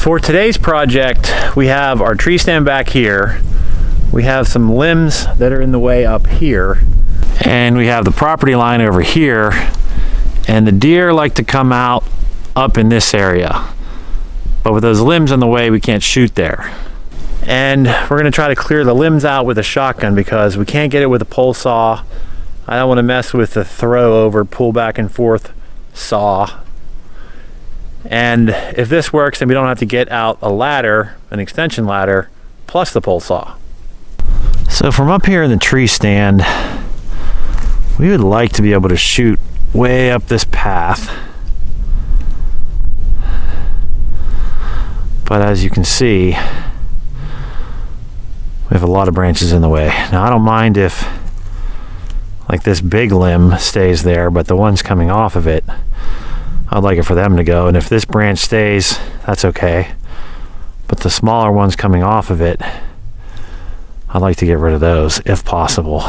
For today's project, we have our tree stand back here. We have some limbs that are in the way up here. And we have the property line over here. And the deer like to come out up in this area. But with those limbs in the way, we can't shoot there. And we're gonna try to clear the limbs out with a shotgun because we can't get it with a pole saw. I don't wanna mess with the throw over, pull back and forth saw. And if this works, then we don't have to get out a ladder, an extension ladder, plus the pole saw. So from up here in the tree stand, we would like to be able to shoot way up this path. But as you can see, we have a lot of branches in the way. Now I don't mind if like this big limb stays there, but the ones coming off of it, I'd like it for them to go. And if this branch stays, that's okay. But the smaller ones coming off of it, I'd like to get rid of those if possible.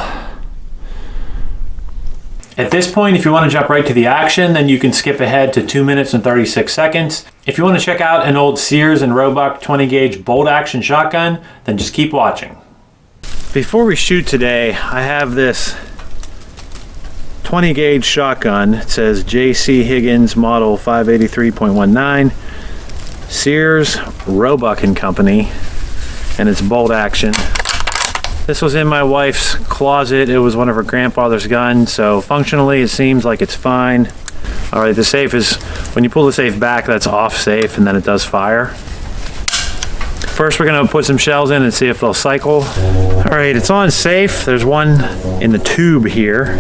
At this point, if you want to jump right to the action, then you can skip ahead to 2 minutes and 36 seconds. If you want to check out an old Sears and Roebuck 20 gauge bolt action shotgun, then just keep watching. Before we shoot today, I have this 20 gauge shotgun. It says J.C. Higgins model 583.19, Sears, Roebuck and Company, and it's bolt action. This was in my wife's closet. It was one of her grandfather's guns, so functionally it seems like it's fine. All right, the safe is, when you pull the safe back, that's off safe and then it does fire. First we're gonna put some shells in and see if they'll cycle. All right, it's on safe. There's one in the tube here.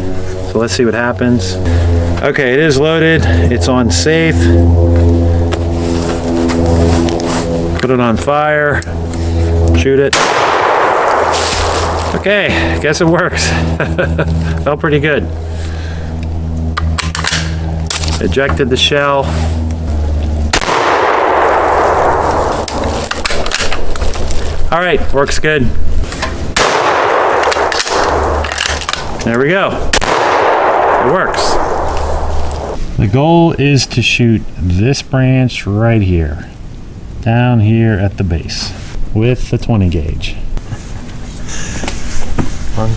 So let's see what happens. Okay, it is loaded. It's on safe. Put it on fire. Shoot it. Okay, guess it works. Felt pretty good. Ejected the shell. All right, works good. There we go. It works. The goal is to shoot this branch right here, down here at the base, with the 20 gauge.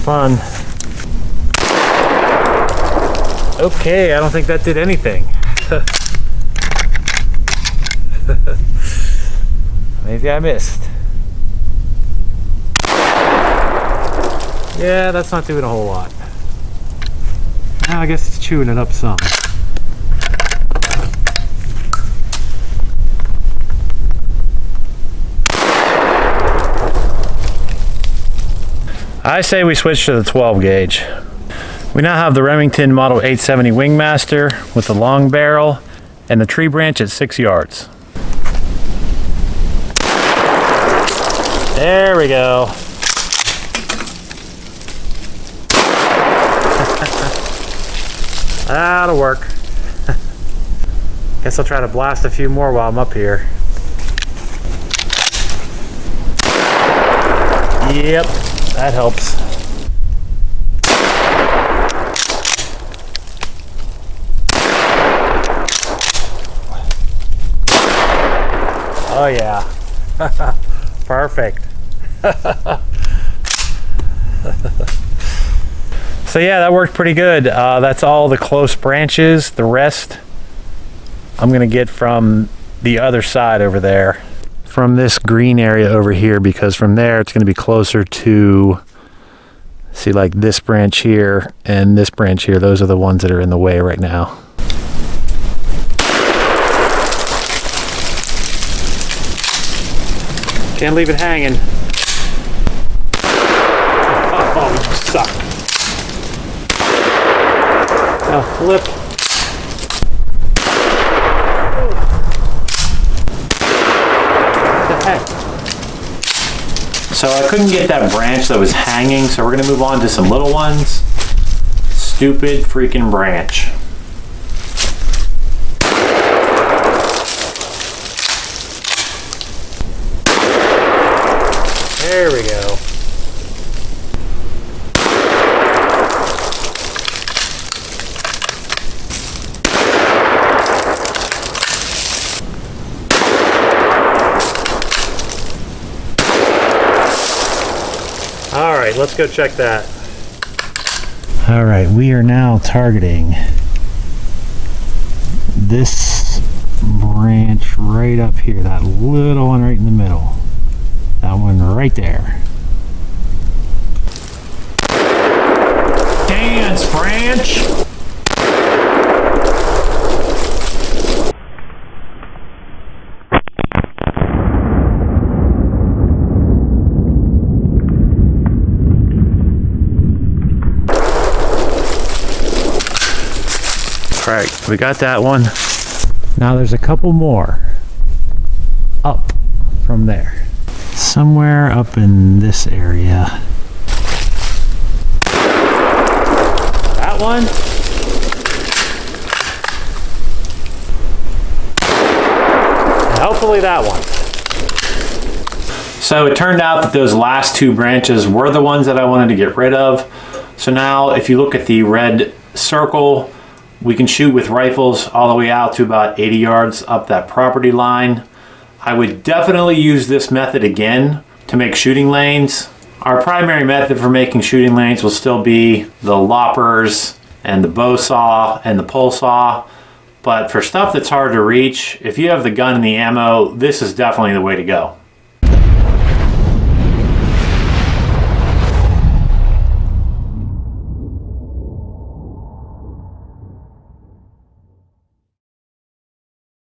Fun. Okay, I don't think that did anything. Maybe I missed. Yeah, that's not doing a whole lot. I guess it's chewing it up some. I say we switch to the 12 gauge. We now have the Remington Model 870 Wingmaster with the long barrel and the tree branch at 6 yards. There we go. That'll work. Guess I'll try to blast a few more while I'm up here. Yep, that helps. Oh yeah. Perfect. So yeah, that worked pretty good. That's all the close branches. The rest I'm gonna get from the other side over there, from this green area over here, because from there it's gonna be closer to, see, like this branch here and this branch here. Those are the ones that are in the way right now. Can't leave it hanging. Oh, you suck. Now flip. What the heck? So I couldn't get that branch that was hanging, so we're gonna move on to some little ones. Stupid freaking branch. There we go. right, let's go check that. All right, we are now targeting this branch right up here, that little one right in the middle. That one right there. Dance branch! All right, we got that one. Now there's a couple more up from there. Somewhere up in this area. That one. And hopefully that one. So it turned out that those last two branches were the ones that I wanted to get rid of. So now if you look at the red circle, we can shoot with rifles all the way out to about 80 yards up that property line. I would definitely use this method again to make shooting lanes. Our primary method for making shooting lanes will still be the loppers and the bow saw and the pole saw. But for stuff that's hard to reach, if you have the gun and the ammo, this is definitely the way to go.